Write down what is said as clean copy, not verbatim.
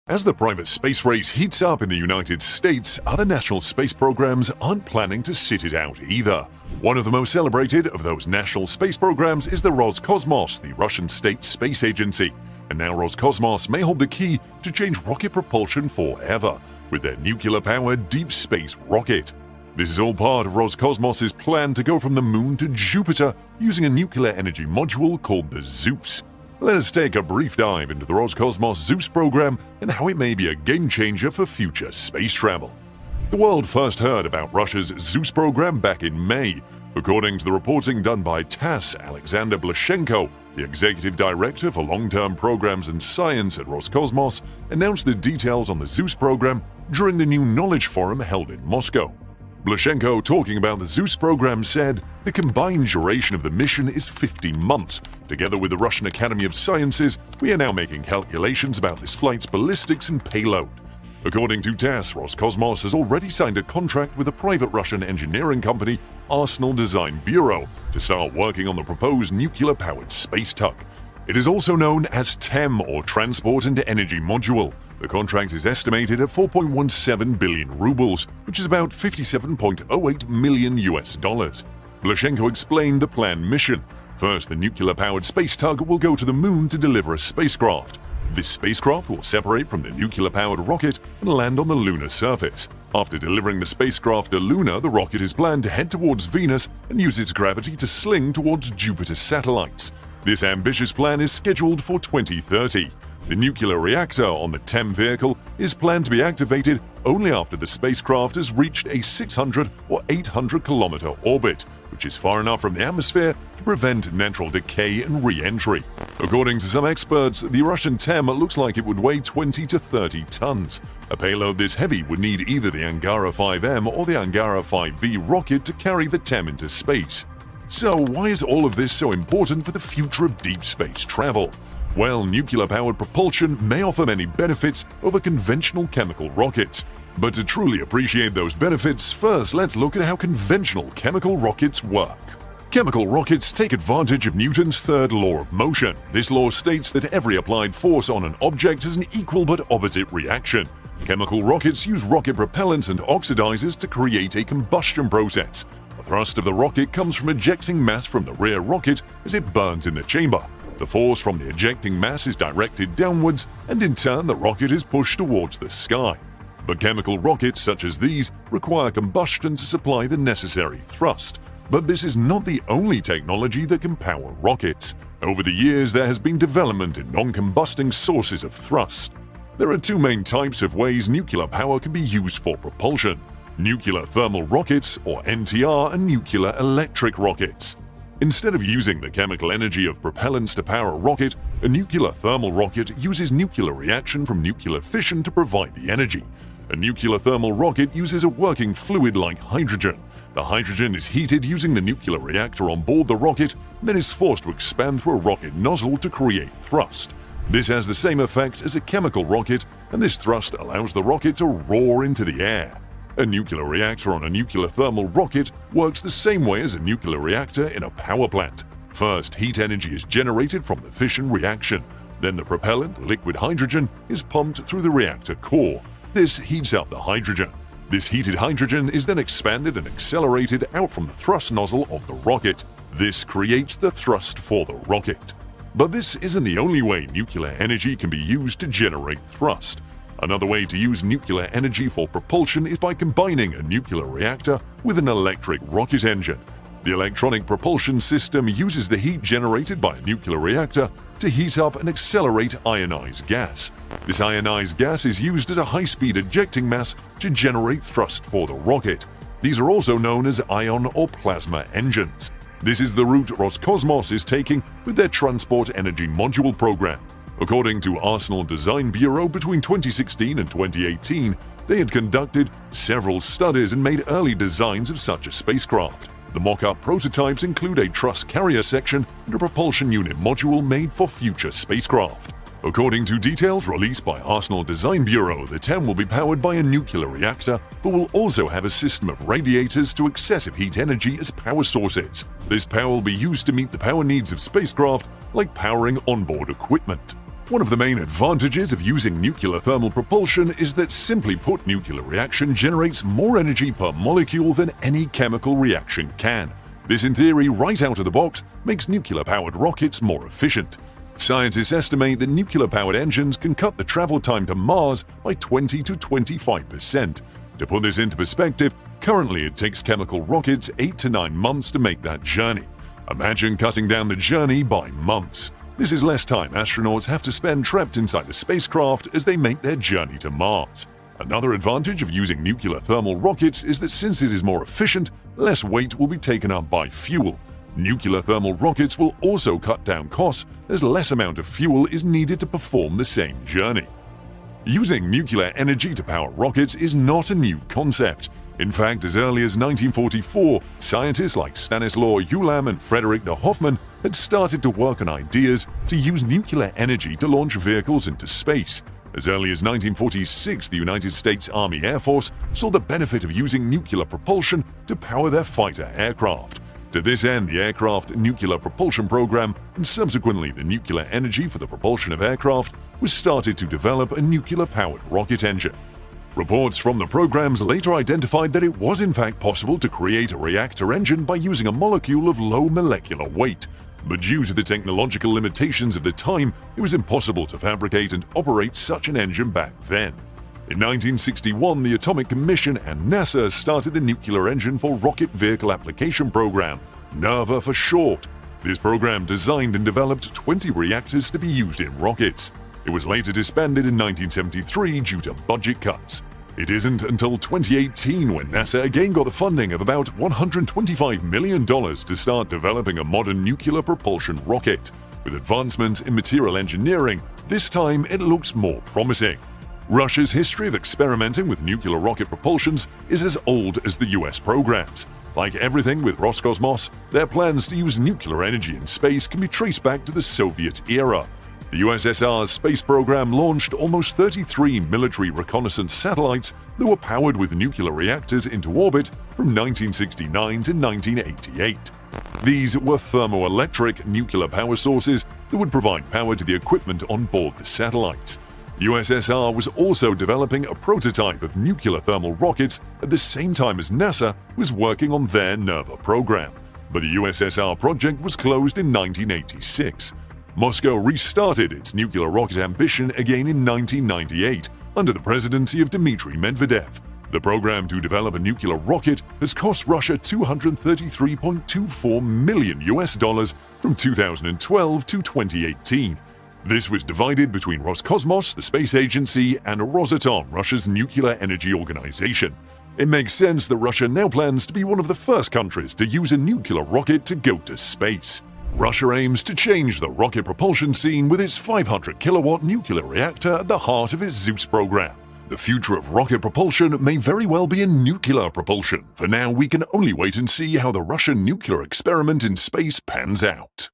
As the private space race heats up in the United States, other national space programs aren't planning to sit it out either. One of the most celebrated of those national space programs is the Roscosmos, the Russian state space agency. And now Roscosmos may hold the key to change rocket propulsion forever with their nuclear-powered deep space rocket. This is all part of Roscosmos's plan to go from the Moon to Jupiter using a nuclear energy module called the Zeus. Let us take a brief dive into the Roscosmos Zeus program and how it may be a game-changer for future space travel. The world first heard about Russia's Zeus program back in May. According to the reporting done by TASS, Alexander Blashenko, the executive director for long-term programs and science at Roscosmos, announced the details on the Zeus program during the new Knowledge Forum held in Moscow. Blashenko, talking about the Zeus program, said, "The combined duration of the mission is 50 months. Together with the Russian Academy of Sciences, we are now making calculations about this flight's ballistics and payload." According to TASS, Roscosmos has already signed a contract with a private Russian engineering company, Arsenal Design Bureau, to start working on the proposed nuclear-powered space tug. It is also known as TEM, or Transport and Energy Module. The contract is estimated at 4.17 billion rubles, which is about $57.08 million. Blashenko explained the planned mission. First, the nuclear-powered space tug will go to the Moon to deliver a spacecraft. This spacecraft will separate from the nuclear-powered rocket and land on the lunar surface. After delivering the spacecraft to Luna, the rocket is planned to head towards Venus and use its gravity to sling towards Jupiter's satellites. This ambitious plan is scheduled for 2030. The nuclear reactor on the TEM vehicle is planned to be activated only after the spacecraft has reached a 600 or 800-kilometer orbit, which is far enough from the atmosphere to prevent natural decay and re-entry. According to some experts, the Russian TEM looks like it would weigh 20 to 30 tons. A payload this heavy would need either the Angara 5M or the Angara 5V rocket to carry the TEM into space. So why is all of this so important for the future of deep space travel? Well, nuclear-powered propulsion may offer many benefits over conventional chemical rockets. But to truly appreciate those benefits, first let's look at how conventional chemical rockets work. Chemical rockets take advantage of Newton's third law of motion. This law states that every applied force on an object has an equal but opposite reaction. Chemical rockets use rocket propellants and oxidizers to create a combustion process. The thrust of the rocket comes from ejecting mass from the rear rocket as it burns in the chamber. The force from the ejecting mass is directed downwards, and in turn the rocket is pushed towards the sky. But chemical rockets such as these require combustion to supply the necessary thrust. But this is not the only technology that can power rockets. Over the years, there has been development in non-combusting sources of thrust. There are two main types of ways nuclear power can be used for propulsion: nuclear thermal rockets, or NTR, and nuclear electric rockets. Instead of using the chemical energy of propellants to power a rocket, a nuclear thermal rocket uses nuclear reaction from nuclear fission to provide the energy. A nuclear thermal rocket uses a working fluid like hydrogen. The hydrogen is heated using the nuclear reactor on board the rocket, and then is forced to expand through a rocket nozzle to create thrust. This has the same effect as a chemical rocket, and this thrust allows the rocket to roar into the air. A nuclear reactor on a nuclear thermal rocket works the same way as a nuclear reactor in a power plant. First, heat energy is generated from the fission reaction. Then the propellant, liquid hydrogen, is pumped through the reactor core. This heats up the hydrogen. This heated hydrogen is then expanded and accelerated out from the thrust nozzle of the rocket. This creates the thrust for the rocket. But this isn't the only way nuclear energy can be used to generate thrust. Another way to use nuclear energy for propulsion is by combining a nuclear reactor with an electric rocket engine. The electronic propulsion system uses the heat generated by a nuclear reactor to heat up and accelerate ionized gas. This ionized gas is used as a high-speed ejecting mass to generate thrust for the rocket. These are also known as ion or plasma engines. This is the route Roscosmos is taking with their Transport Energy Module program. According to Arsenal Design Bureau, between 2016 and 2018, they had conducted several studies and made early designs of such a spacecraft. The mock-up prototypes include a truss carrier section and a propulsion unit module made for future spacecraft. According to details released by Arsenal Design Bureau, the TEM will be powered by a nuclear reactor, but will also have a system of radiators to excessive heat energy as power sources. This power will be used to meet the power needs of spacecraft, like powering onboard equipment. One of the main advantages of using nuclear thermal propulsion is that, simply put, nuclear reaction generates more energy per molecule than any chemical reaction can. This, in theory, right out of the box, makes nuclear-powered rockets more efficient. Scientists estimate that nuclear-powered engines can cut the travel time to Mars by 20 to 25%. To put this into perspective, currently it takes chemical rockets 8 to 9 months to make that journey. Imagine cutting down the journey by months. This is less time astronauts have to spend trapped inside the spacecraft as they make their journey to Mars. Another advantage of using nuclear thermal rockets is that since it is more efficient, less weight will be taken up by fuel. Nuclear thermal rockets will also cut down costs as less amount of fuel is needed to perform the same journey. Using nuclear energy to power rockets is not a new concept. In fact, as early as 1944, scientists like Stanislaw Ulam and Frederick de Hoffman had started to work on ideas to use nuclear energy to launch vehicles into space. As early as 1946, the United States Army Air Force saw the benefit of using nuclear propulsion to power their fighter aircraft. To this end, the aircraft nuclear propulsion program, and subsequently the nuclear energy for the propulsion of aircraft, was started to develop a nuclear-powered rocket engine. Reports from the programs later identified that it was in fact possible to create a reactor engine by using a molecule of low molecular weight. But due to the technological limitations of the time, it was impossible to fabricate and operate such an engine back then. In 1961, the Atomic Commission and NASA started the Nuclear Engine for Rocket Vehicle Application Program, NERVA for short. This program designed and developed 20 reactors to be used in rockets. It was later disbanded in 1973 due to budget cuts. It isn't until 2018 when NASA again got the funding of about $125 million to start developing a modern nuclear propulsion rocket. With advancements in material engineering, this time it looks more promising. Russia's history of experimenting with nuclear rocket propulsions is as old as the US programs. Like everything with Roscosmos, their plans to use nuclear energy in space can be traced back to the Soviet era. The USSR's space program launched almost 33 military reconnaissance satellites that were powered with nuclear reactors into orbit from 1969 to 1988. These were thermoelectric nuclear power sources that would provide power to the equipment on board the satellites. The USSR was also developing a prototype of nuclear thermal rockets at the same time as NASA was working on their NERVA program, but the USSR project was closed in 1986. Moscow restarted its nuclear rocket ambition again in 1998 under the presidency of Dmitry Medvedev. The program to develop a nuclear rocket has cost Russia $233.24 million from 2012 to 2018. This was divided between Roscosmos, the space agency, and Rosatom, Russia's nuclear energy organization. It makes sense that Russia now plans to be one of the first countries to use a nuclear rocket to go to space. Russia aims to change the rocket propulsion scene with its 500-kilowatt nuclear reactor at the heart of its Zeus program. The future of rocket propulsion may very well be in nuclear propulsion. For now, we can only wait and see how the Russian nuclear experiment in space pans out.